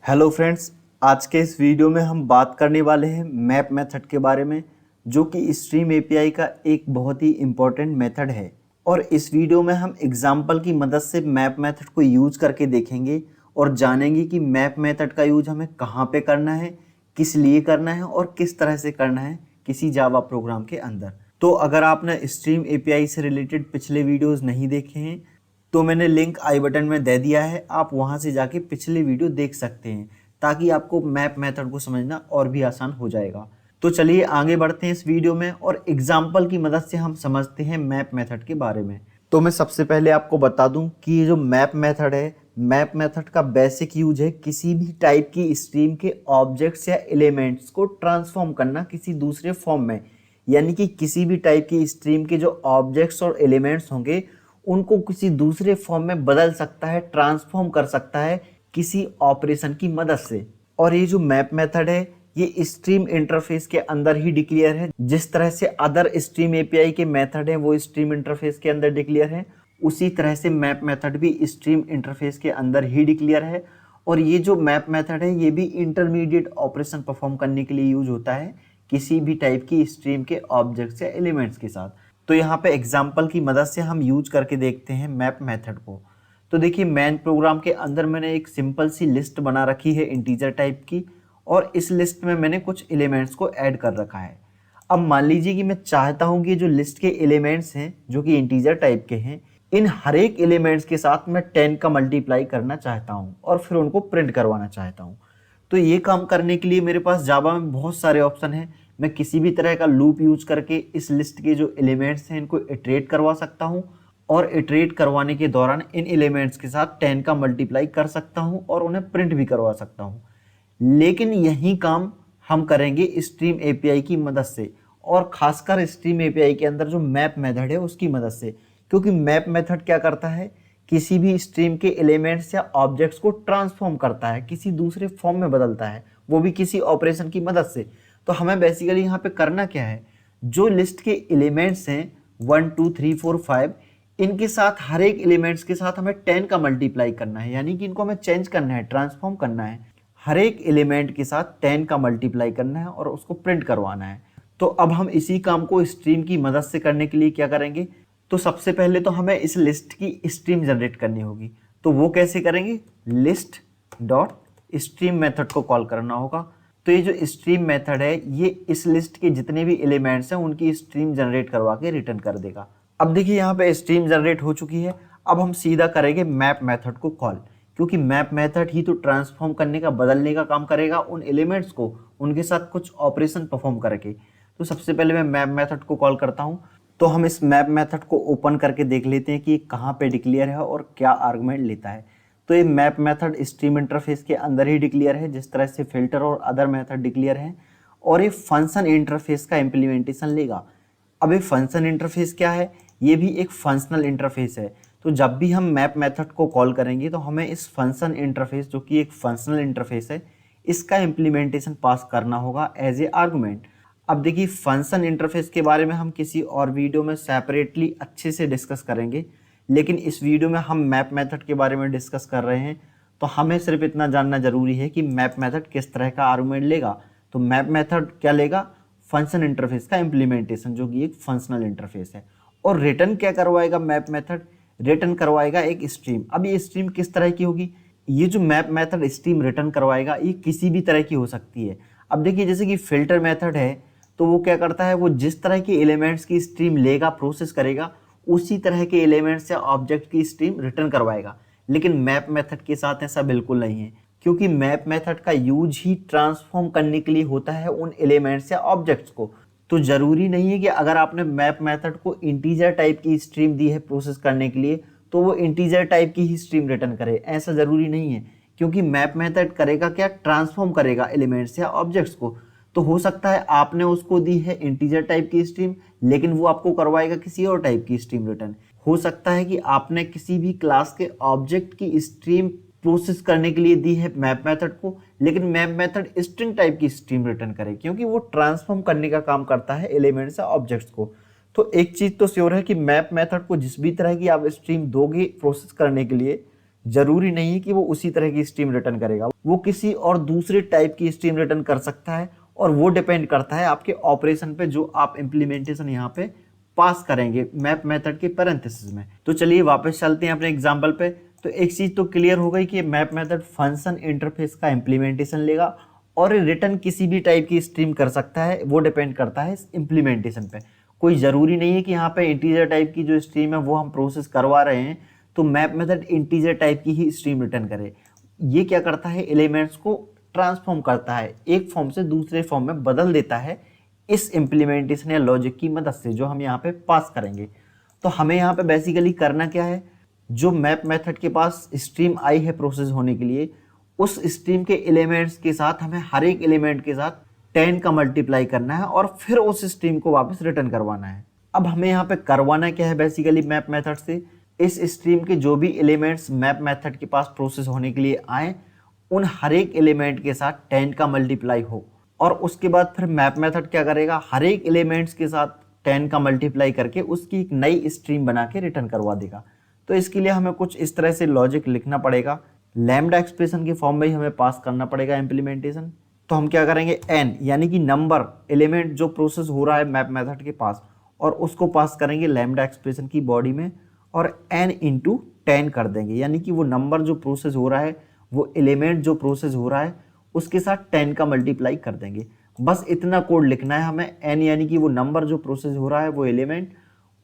Hello friends, आज के इस वीडियो में हम बात करने वाले हैं मैप मेथड के बारे में, जो कि स्ट्रीम एपीआई का एक बहुत ही इम्पोर्टेंट मेथड है। और इस वीडियो में हम एग्जाम्पल की मदद से मैप मेथड को यूज करके देखेंगे और जानेंगे कि मैप मेथड का यूज हमें कहाँ पे करना है, किस लिए करना है और किस तरह से करना है किसी जावा प्रोग्राम के अंदर। तो अगर आपने स्ट्रीम एपीआई से रिलेटेड पिछले वीडियोज़ नहीं देखे हैं तो मैंने लिंक आई बटन में दे दिया है, आप वहां से जाके पिछले वीडियो देख सकते हैं ताकि आपको मैप मेथड को समझना और भी आसान हो जाएगा। तो चलिए आगे बढ़ते हैं इस वीडियो में और एग्जाम्पल की मदद से हम समझते हैं मैप मेथड के बारे में। तो मैं सबसे पहले आपको बता दूं कि ये जो मैप मेथड है, मैप मेथड का बेसिक यूज है किसी भी टाइप की स्ट्रीम के ऑब्जेक्ट्स या एलिमेंट्स को ट्रांसफॉर्म करना किसी दूसरे फॉर्म में। यानी कि किसी भी टाइप की स्ट्रीम के जो ऑब्जेक्ट्स और एलिमेंट्स होंगे उनको किसी दूसरे फॉर्म में बदल सकता है, ट्रांसफॉर्म कर सकता है किसी ऑपरेशन की मदद से। और ये जो मैप मेथड है ये स्ट्रीम इंटरफेस के अंदर ही डिक्लेयर है। जिस तरह से अदर स्ट्रीम एपीआई के मेथड है वो स्ट्रीम इंटरफेस के अंदर डिक्लेयर है, उसी तरह से मैप मेथड भी स्ट्रीम इंटरफेस के अंदर ही डिक्लेयर है। और ये जो मैप मेथड है ये भी इंटरमीडिएट ऑपरेशन परफॉर्म करने के लिए यूज होता है किसी भी टाइप की स्ट्रीम के ऑब्जेक्ट्स या एलिमेंट्स के साथ। तो यहाँ पे एग्जाम्पल की मदद से हम यूज करके देखते हैं मैप मेथड को। तो देखिए मैन प्रोग्राम के अंदर मैंने एक सिंपल सी लिस्ट बना रखी है इंटीजर टाइप की, और इस लिस्ट में मैंने कुछ एलिमेंट्स को ऐड कर रखा है। अब मान लीजिए कि मैं चाहता हूँ कि जो लिस्ट के एलिमेंट्स हैं जो कि इंटीजर टाइप के हैं, इन हर एक एलिमेंट्स के साथ मैं 10 का मल्टीप्लाई करना चाहता हूँ और फिर उनको प्रिंट करवाना चाहता हूँ। तो ये काम करने के लिए मेरे पास जावा में बहुत सारे ऑप्शन हैं। मैं किसी भी तरह का लूप यूज करके इस लिस्ट के जो एलिमेंट्स हैं इनको इटरेट करवा सकता हूँ, और इटरेट करवाने के दौरान इन एलिमेंट्स के साथ 10 का मल्टीप्लाई कर सकता हूँ और उन्हें प्रिंट भी करवा सकता हूँ। लेकिन यही काम हम करेंगे स्ट्रीम एपीआई की मदद से, और खासकर स्ट्रीम एपीआई के अंदर जो मैप मेथड है उसकी मदद से। क्योंकि मैप मेथड क्या करता है, किसी भी स्ट्रीम के एलिमेंट्स या ऑब्जेक्ट्स को ट्रांसफॉर्म करता है, किसी दूसरे फॉर्म में बदलता है, वो भी किसी ऑपरेशन की मदद से। तो हमें बेसिकली यहाँ पे करना क्या है, जो लिस्ट के एलिमेंट्स हैं 1 2 3 4 5, इनके साथ हर एक एलिमेंट्स के साथ हमें 10 का मल्टीप्लाई करना है। यानी कि इनको हमें चेंज करना है, ट्रांसफॉर्म करना है, हर एक एलिमेंट के साथ 10 का मल्टीप्लाई करना है और उसको प्रिंट करवाना है। तो अब हम इसी काम को स्ट्रीम की मदद से करने के लिए क्या करेंगे, तो सबसे पहले तो हमें इस लिस्ट की स्ट्रीम जनरेट करनी होगी। तो वो कैसे करेंगे, लिस्ट डॉट स्ट्रीम मेथड को कॉल करना होगा। तो ये जो स्ट्रीम मेथड है ये इस लिस्ट के जितने भी एलिमेंट्स हैं उनकी स्ट्रीम जनरेट करवा के रिटर्न कर देगा। अब देखिए यहाँ पे स्ट्रीम जनरेट हो चुकी है। अब हम सीधा करेंगे मैप मेथड को कॉल, क्योंकि मैप मेथड ही तो ट्रांसफॉर्म करने का, बदलने का काम करेगा उन एलिमेंट्स को, उनके साथ कुछ ऑपरेशन परफॉर्म करके। तो सबसे पहले मैं मैप मेथड को कॉल करता हूँ। तो हम इस मैप मेथड को ओपन करके देख लेते हैं कि कहाँ पे डिक्लेयर है और क्या आर्गुमेंट लेता है। तो ये मैप मेथड स्ट्रीम इंटरफेस के अंदर ही डिक्लेयर है, जिस तरह से फिल्टर और अदर मेथड डिक्लेयर हैं, और ये फंक्शन इंटरफेस का इम्प्लीमेंटेशन लेगा। अब ये फंक्शन इंटरफेस क्या है, ये भी एक फंक्शनल इंटरफेस है। तो जब भी हम मैप मेथड को कॉल करेंगे तो हमें इस फंक्शन इंटरफेस, जो कि एक फंक्शनल इंटरफेस है, इसका इम्प्लीमेंटेशन पास करना होगा एज ए आर्गुमेंट। अब देखिए फंक्शन इंटरफेस के बारे में हम किसी और वीडियो में सेपरेटली अच्छे से डिस्कस करेंगे, लेकिन इस वीडियो में हम मैप मेथड के बारे में डिस्कस कर रहे हैं। तो हमें सिर्फ इतना जानना जरूरी है कि मैप मेथड किस तरह का आर्गुमेंट लेगा। तो मैप मेथड क्या लेगा, फंक्शन इंटरफेस का इम्प्लीमेंटेशन, जो कि एक फंक्शनल इंटरफेस है। और रिटर्न क्या करवाएगा मैप मेथड, रिटर्न करवाएगा एक स्ट्रीम। अब ये स्ट्रीम किस तरह की होगी, ये जो मैप मेथड स्ट्रीम रिटर्न करवाएगा ये किसी भी तरह की हो सकती है। अब देखिए जैसे कि फिल्टर मेथड है, तो वो क्या करता है, वो जिस तरह के एलिमेंट्स की स्ट्रीम लेगा, प्रोसेस करेगा, उसी तरह के एलिमेंट्स या ऑब्जेक्ट की स्ट्रीम रिटर्न करवाएगा। लेकिन मैप मेथड के साथ ऐसा बिल्कुल नहीं है, क्योंकि मैप मेथड का यूज ही ट्रांसफॉर्म करने के लिए होता है उन एलिमेंट्स या ऑब्जेक्ट्स को। तो जरूरी नहीं है कि अगर आपने मैप मेथड को इंटीजर टाइप की स्ट्रीम दी है प्रोसेस करने के लिए तो वो इंटीजर टाइप की ही स्ट्रीम रिटर्न करे, ऐसा जरूरी नहीं है। क्योंकि मैप मेथड करेगा क्या, ट्रांसफॉर्म करेगा एलिमेंट्स या ऑब्जेक्ट्स को। तो हो सकता है आपने उसको दी है इंटीजर टाइप की स्ट्रीम, लेकिन वो आपको करवाएगा किसी और टाइप की स्ट्रीम रिटर्न। हो सकता है कि आपने किसी भी क्लास के ऑब्जेक्ट की स्ट्रीम प्रोसेस करने के लिए दी है मैप मेथड को, लेकिन मैप मेथड स्ट्रिंग टाइप की स्ट्रीम रिटर्न करे, क्योंकि वो ट्रांसफॉर्म करने का काम करता है एलिमेंट्स या ऑब्जेक्ट्स को। तो एक चीज तो श्योर है कि मैप मेथड को जिस भी तरह की आप स्ट्रीम दोगे प्रोसेस करने के लिए, जरूरी नहीं है कि वो उसी तरह की स्ट्रीम रिटर्न करेगा, वो किसी और दूसरे टाइप की स्ट्रीम रिटर्न कर सकता है, और वो डिपेंड करता है आपके ऑपरेशन पे जो आप इम्प्लीमेंटेशन यहाँ पे पास करेंगे मैप मेथड के पैरेंथेसिस में। तो चलिए वापस चलते हैं अपने एग्जाम्पल पे। तो एक चीज तो क्लियर हो गई कि मैप मेथड फंक्शन इंटरफेस का इम्प्लीमेंटेशन लेगा और रिटर्न किसी भी टाइप की स्ट्रीम कर सकता है, वो डिपेंड करता है इस इम्प्लीमेंटेशन पे। कोई ज़रूरी नहीं है कि यहाँ पे इंटीजर टाइप की जो स्ट्रीम है वो हम प्रोसेस करवा रहे हैं तो मैप मेथड इंटीजर टाइप की ही स्ट्रीम रिटर्न करे। ये क्या करता है, एलिमेंट्स को ट्रांसफॉर्म करता है, एक फॉर्म से दूसरे फॉर्म में बदल देता है इस इम्प्लीमेंटेशन या लॉजिक की मदद से जो हम यहाँ पे पास करेंगे। तो हमें यहाँ पे बेसिकली करना क्या है, जो मैप मेथड के पास स्ट्रीम आई है प्रोसेस होने के लिए, उस स्ट्रीम के एलिमेंट्स के साथ हमें हर एक एलिमेंट के साथ 10 का मल्टीप्लाई करना है और फिर उस स्ट्रीम को वापस रिटर्न करवाना है। अब हमें यहाँ पे करवाना क्या है बेसिकली मैप मेथड से, इस स्ट्रीम के जो भी एलिमेंट्स मैप मेथड के पास प्रोसेस होने के लिए आए उन हर एक एलिमेंट के साथ 10 का मल्टीप्लाई हो, और उसके बाद फिर मैप मेथड क्या करेगा, हर एक एलिमेंट्स के साथ 10 का मल्टीप्लाई करके उसकी एक नई स्ट्रीम बना के रिटर्न करवा देगा। तो इसके लिए हमें कुछ इस तरह से लॉजिक लिखना पड़ेगा, लैम्डा एक्सप्रेशन के फॉर्म में ही हमें पास करना पड़ेगा इम्प्लीमेंटेशन। तो हम क्या करेंगे, n यानी कि नंबर एलिमेंट जो प्रोसेस हो रहा है मैप मेथड के पास, और उसको पास करेंगे लैम्डा एक्सप्रेशन की बॉडी में और n इंटू 10 कर देंगे, यानी कि वो नंबर जो प्रोसेस हो रहा है, वो एलिमेंट जो प्रोसेस हो रहा है उसके साथ 10 का मल्टीप्लाई कर देंगे। बस इतना कोड लिखना है हमें, n यानी कि वो नंबर जो प्रोसेस हो रहा है वो एलिमेंट,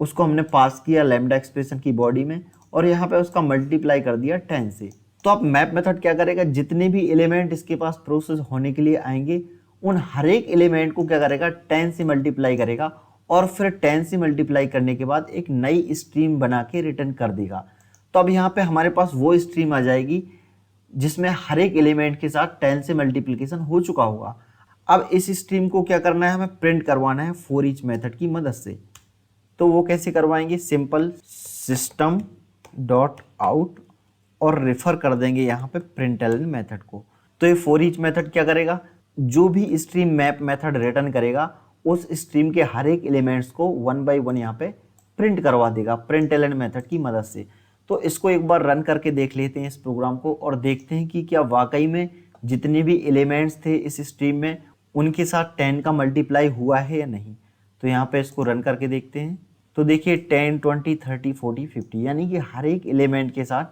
उसको हमने पास किया लैम्डा एक्सप्रेशन की बॉडी में और यहाँ पे उसका मल्टीप्लाई कर दिया 10 से। तो अब मैप मेथड क्या करेगा, जितने भी एलिमेंट इसके पास प्रोसेस होने के लिए आएंगे उन हर एक एलिमेंट को क्या करेगा, 10 से मल्टीप्लाई करेगा और फिर 10 से मल्टीप्लाई करने के बाद एक नई स्ट्रीम बना के रिटर्न कर देगा। तो अब यहाँ पे हमारे पास वो स्ट्रीम आ जाएगी जिसमें हर एक एलिमेंट के साथ 10 से मल्टीप्लिकेशन हो चुका होगा। अब इस स्ट्रीम को क्या करना है, हमें प्रिंट करवाना है फॉर ईच मेथड की मदद से। तो वो कैसे करवाएंगे, सिंपल सिस्टम डॉट आउट और रेफर कर देंगे यहाँ पे प्रिंटलन मेथड को। तो ये फॉर ईच मेथड क्या करेगा, जो भी स्ट्रीम मैप मेथड रिटर्न करेगा उस स्ट्रीम के हर एक एलिमेंट्स को 1 बाय 1 यहाँ पे प्रिंट करवा देगा प्रिंटलन मेथड की मदद से। तो इसको एक बार रन करके देख लेते हैं इस प्रोग्राम को और देखते हैं कि क्या वाकई में जितने भी एलिमेंट्स थे इस स्ट्रीम में उनके साथ 10 का मल्टीप्लाई हुआ है या नहीं। तो यहाँ पे इसको रन करके देखते हैं। तो देखिए 10, 20, 30, 40, 50 यानी कि हर एक एलिमेंट के साथ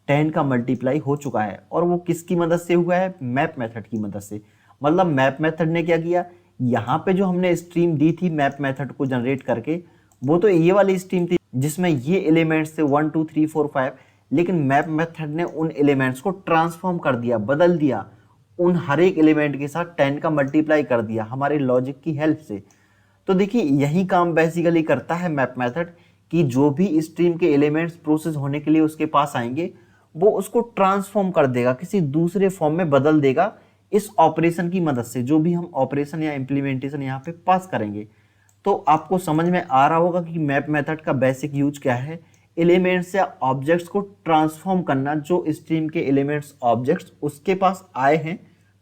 10 का मल्टीप्लाई हो चुका है, और वो किसकी मदद से हुआ है, मैप मेथड की मदद से। मतलब मैप मेथड ने क्या किया, यहाँ पे जो हमने स्ट्रीम दी थी मैप मेथड को जनरेट करके, वो तो ये वाली स्ट्रीम थी जिसमें ये एलिमेंट्स थे 1 2 3 4 5, लेकिन मैप मेथड ने उन एलिमेंट्स को ट्रांसफॉर्म कर दिया, बदल दिया, उन हर एक एलिमेंट के साथ 10 का मल्टीप्लाई कर दिया हमारे लॉजिक की हेल्प से। तो देखिए यही काम बेसिकली करता है मैप मेथड कि जो भी स्ट्रीम के एलिमेंट्स प्रोसेस होने के लिए उसके पास आएंगे वो उसको ट्रांसफॉर्म कर देगा, किसी दूसरे फॉर्म में बदल देगा इस ऑपरेशन की मदद से, जो भी हम ऑपरेशन या इम्प्लीमेंटेशन यहाँ पे पास करेंगे। तो आपको समझ में आ रहा होगा कि मैप मेथड का बेसिक यूज क्या है, एलिमेंट्स या ऑब्जेक्ट्स को ट्रांसफॉर्म करना, जो स्ट्रीम के एलिमेंट्स ऑब्जेक्ट्स उसके पास आए हैं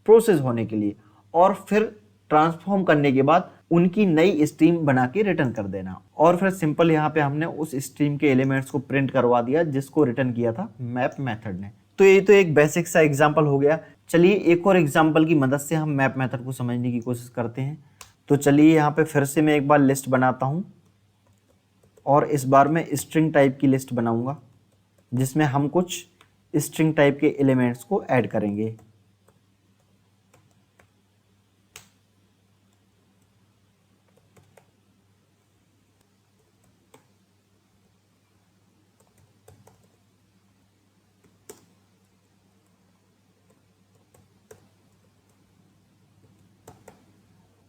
प्रोसेस होने के लिए, और फिर ट्रांसफॉर्म करने के बाद उनकी नई स्ट्रीम बना के रिटर्न कर देना। और फिर सिंपल यहाँ पे हमने उस स्ट्रीम के एलिमेंट्स को प्रिंट करवा दिया जिसको रिटर्न किया था मैप मेथड ने। तो ये तो एक बेसिक सा एग्जांपल हो गया। चलिए एक और एग्जांपल की मदद से हम मैप मेथड को समझने की कोशिश करते हैं। तो चलिए यहाँ पे फिर से मैं एक बार लिस्ट बनाता हूँ और इस बार मैं स्ट्रिंग टाइप की लिस्ट बनाऊंगा जिसमें हम कुछ स्ट्रिंग टाइप के एलिमेंट्स को ऐड करेंगे।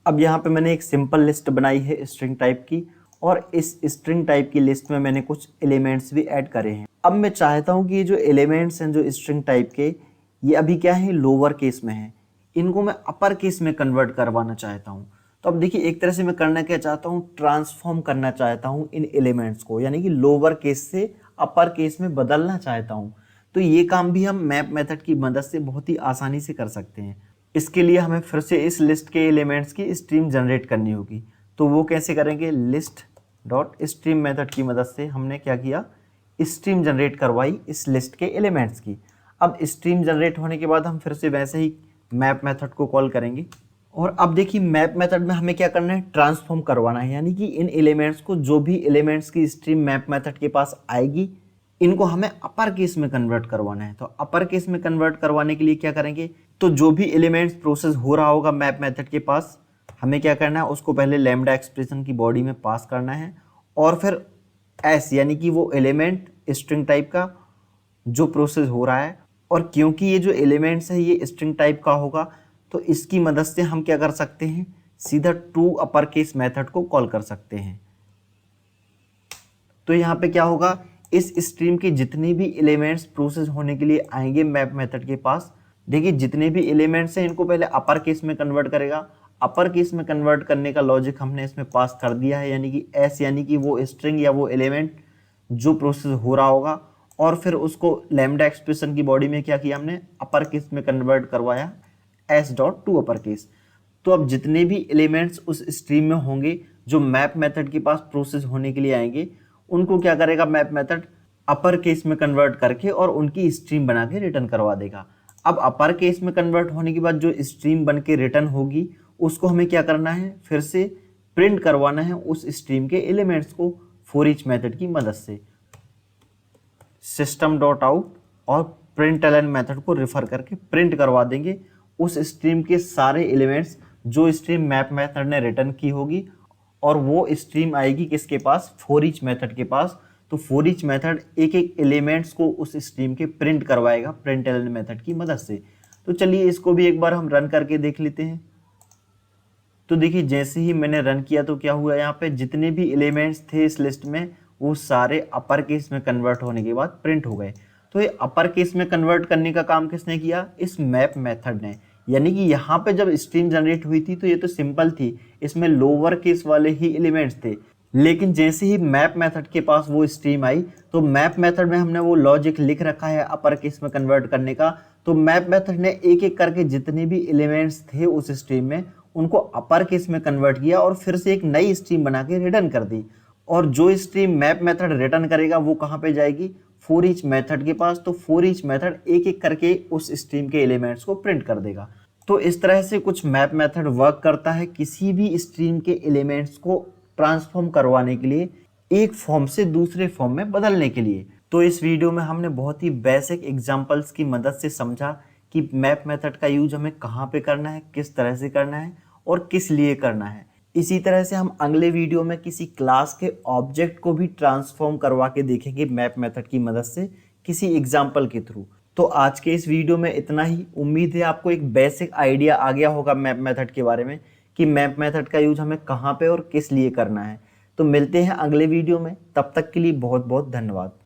अब यहाँ पे मैंने एक सिंपल लिस्ट बनाई है स्ट्रिंग टाइप की, और इस स्ट्रिंग टाइप की लिस्ट में मैंने कुछ एलिमेंट्स भी ऐड करे हैं। अब मैं चाहता हूँ कि ये जो एलिमेंट्स हैं जो स्ट्रिंग टाइप के, ये अभी क्या है, लोअर केस में है, इनको मैं अपर केस में कन्वर्ट करवाना चाहता हूँ। तो अब देखिए एक तरह से मैं करना क्या चाहता हूँ, ट्रांसफॉर्म करना चाहता हूँ इन एलिमेंट्स को, यानी कि लोअर केस से अपर केस में बदलना चाहता हूँ। तो ये काम भी हम मैप मेथड की मदद से बहुत ही आसानी से कर सकते हैं। इसके लिए हमें फिर से इस लिस्ट के एलिमेंट्स की स्ट्रीम जनरेट करनी होगी। तो वो कैसे करेंगे, लिस्ट डॉट स्ट्रीम मेथड की मदद से हमने क्या किया, स्ट्रीम जनरेट करवाई इस लिस्ट के एलिमेंट्स की। अब स्ट्रीम जनरेट होने के बाद हम फिर से वैसे ही मैप मेथड को कॉल करेंगे और अब देखिए मैप मेथड में हमें क्या करना है, ट्रांसफॉर्म करवाना है, यानी कि इन एलिमेंट्स को, जो भी एलिमेंट्स की स्ट्रीम मैप मेथड के पास आएगी, इनको हमें अपर केस में कन्वर्ट करवाना है। तो अपर केस में कन्वर्ट करवाने के लिए क्या करेंगे, तो जो भी एलिमेंट्स प्रोसेस हो रहा होगा मैप मेथड के पास, हमें क्या करना है, उसको पहले लैम्डा एक्सप्रेशन की बॉडी में पास करना है और फिर एस यानी कि वो एलिमेंट स्ट्रिंग टाइप का जो प्रोसेस हो रहा है, और क्योंकि ये जो एलिमेंट्स है ये स्ट्रिंग टाइप का होगा तो इसकी मदद से हम क्या कर सकते हैं, सीधा टू अपर केस मेथड को कॉल कर सकते हैं। तो यहाँ पे क्या होगा, इस स्ट्रीम के जितने भी एलिमेंट्स प्रोसेस होने के लिए आएंगे मैप मेथड के पास, देखिए जितने भी एलिमेंट्स हैं इनको पहले अपर केस में कन्वर्ट करेगा। अपर केस में कन्वर्ट करने का लॉजिक हमने इसमें पास कर दिया है, यानी कि एस यानी कि वो स्ट्रिंग या वो एलिमेंट जो प्रोसेस हो रहा होगा, और फिर उसको लैम्डा एक्सप्रेशन की बॉडी में क्या किया, हमने अपर केस में कन्वर्ट करवाया S dot to upper case. तो अब जितने भी एलिमेंट्स उस स्ट्रीम में होंगे जो मैप मेथड के पास प्रोसेस होने के लिए आएंगे, उनको क्या करेगा मैप मेथड, अपर केस में कन्वर्ट करके और उनकी स्ट्रीम बना के रिटर्न करवा देगा। अब अपर केस में कन्वर्ट होने के बाद जो स्ट्रीम बन के रिटर्न होगी उसको हमें क्या करना है, फिर से प्रिंट करवाना है उस स्ट्रीम के एलिमेंट्स को फॉर ईच मेथड की मदद से। सिस्टम डॉट आउट और प्रिंटलन मेथड को रेफर करके प्रिंट करवा देंगे उस स्ट्रीम के सारे एलिमेंट्स जो स्ट्रीम मैप मेथड ने रिटर्न की होगी, और वो स्ट्रीम आएगी किसके पास, फॉर ईच मेथड के पास। तो फॉर ईच मेथड एक एक एलिमेंट्स को उस स्ट्रीम के प्रिंट करवाएगा प्रिंटलन मेथड की मदद से। तो चलिए इसको भी एक बार हम रन करके देख लेते हैं। तो देखिए जैसे ही मैंने रन किया तो क्या हुआ, यहाँ पे जितने भी एलिमेंट्स थे इस लिस्ट में वो सारे अपर केस में कन्वर्ट होने के बाद प्रिंट हो गए। तो ये अपर केस में कन्वर्ट करने का काम किसने किया, इस मैप मेथड ने। यानी कि यहाँ पे जब स्ट्रीम जनरेट हुई थी तो ये तो सिंपल थी, इसमें लोअर केस वाले ही एलिमेंट्स थे, लेकिन जैसे ही मैप मेथड के पास वो स्ट्रीम आई तो मैप मेथड में हमने वो लॉजिक लिख रखा है अपर केस में कन्वर्ट करने का। तो मैप मेथड ने एक एक करके जितने भी एलिमेंट्स थे उस स्ट्रीम में उनको अपर केस में कन्वर्ट किया और फिर से एक नई स्ट्रीम बना के रिटर्न कर दी। और जो स्ट्रीम मैप मेथड रिटर्न करेगा वो कहाँ पे जाएगी, फॉर ईच मेथड के पास। तो फॉर ईच मेथड एक एक करके उस स्ट्रीम के एलिमेंट्स को प्रिंट कर देगा। तो इस तरह से कुछ मैप मेथड वर्क करता है किसी भी स्ट्रीम के एलिमेंट्स को ट्रांसफॉर्म करवाने के लिए, एक फॉर्म से दूसरे फॉर्म में बदलने के लिए। तो इस वीडियो में हमने बहुत ही बेसिक एग्जांपल्स की मदद से समझा कि मैप मेथड का यूज हमें कहाँ पे करना है, किस तरह से करना है और किस लिए करना है। इसी तरह से हम अगले वीडियो में किसी क्लास के ऑब्जेक्ट को भी ट्रांसफॉर्म करवा के देखेंगे मैप मेथड की मदद से किसी एग्जाम्पल के थ्रू। तो आज के इस वीडियो में इतना ही। उम्मीद है आपको एक बेसिक आइडिया आ गया होगा मैप मेथड के बारे में कि मैप मेथड का यूज हमें कहाँ पे और किस लिए करना है। तो मिलते हैं अगले वीडियो में, तब तक के लिए बहुत बहुत धन्यवाद।